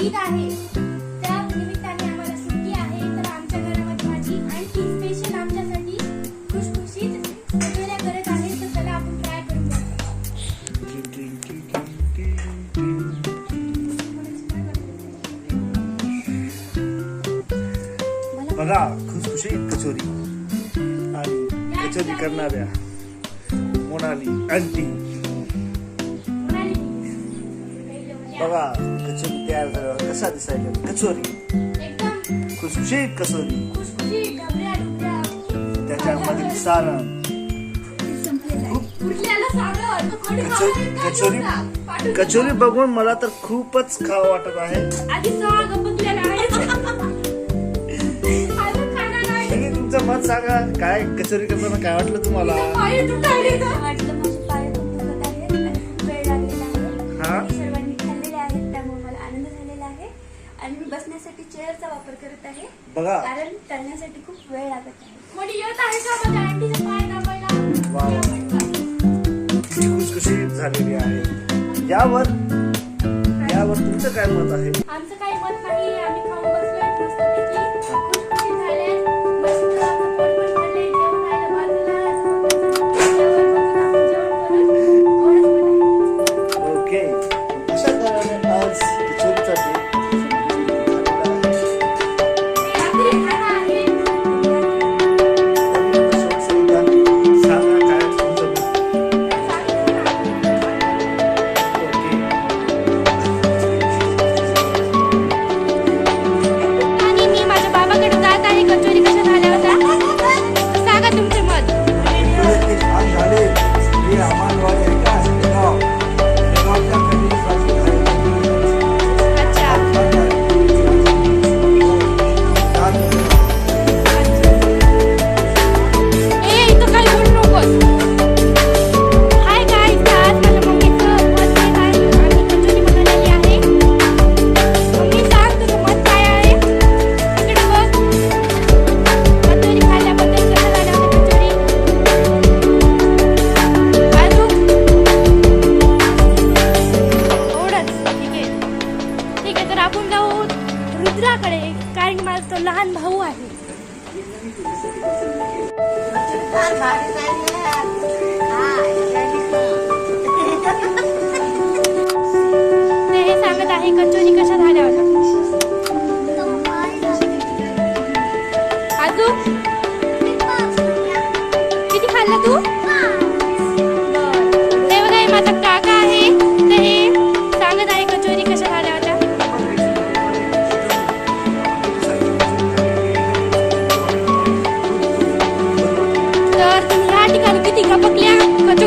ईद आहे, त्या निमित्ताने आम्हाला सुट्टी आहे. तर आमच्या घरामध्ये माझी आंटी स्पेशल आमच्यासाठी खुशखुशीत सगळ्या करत आहे. तर चला आपण ट्राय करून बघा. खुशखुशी कचोरी आणि कचोरी करणाऱ्या मोनाली आंटी. बघा कचोरी तयार झाल्यावर कसा दिसायला कचोरी, एकदम खुशखुशीत कचोरी. खुशखुशीत ढबऱ्या ढुबऱ्या त्याच्यामधील सारण कचोरी बघून मला तर खूपच खावं वाटत आहे. तुम्ही तुमचं मत सांगा, काय कचोरी करताना काय वाटलं तुम्हाला? हा, सर्वांनी खाल्लेले आहेत त्यामुळे मला आनंद झालेला आहे. आणि मी बसण्यासाठी चेअरचा वापर करत आहे बघा. कारण तळण्यासाठी खूप वेळ लागत आहे. कोणी येत आहे का माझ्या आंटीचा पाय दाबायला? वाव, किती खुशखुशीत झालेली आहे. यावर तुमचं काय मत आहे? आमचं काही मत नाही. आम्ही खाऊन बसलोय मस्तपैकी. खुशखुशीत झाले. मस्त आमचं पोट पण भरलंय. जेवण राहिलं बाजूला. जेवण करून एवढंच पण आहे. ओके, अशा तऱ्हेने आज कचोरीचा रात्री खाणं आहे. सांगा काय तुमचं मत. आणि मी माझ्या बाबाकडे जात आहे. कचोरी कशा झाल्या होत्या सांगा तुमचे मत. छान झाले. हे आम्हाला आहे का अच्छा, ए इथं काही बोलू नकोस. हाय गाईज, आज माझ्या मम्मीचं मत आहे आणि कचोरी बनवलेली आहे. मम्मी सांग तुझं मत काय आहे? इकडे बघ. कचोरी खाल्ल्याबद्दल कसं झालं होतं कचोरी? अजून एवढंच. ठीक आहे तर आपण जाऊ रुद्राकडे, कारण की माझा तो लहान भाऊ आहे. ते हे सांगत आहे कचोरी कशा झाल्या होत्या. अजून किती खाल्लं तू? ते बघा, हे माझा काका आहे. तर हे सांगत आहे कचोरी कशा झाल्या होत्या. तर तुम्ही या ठिकाणी किती खपकल्या कचोरी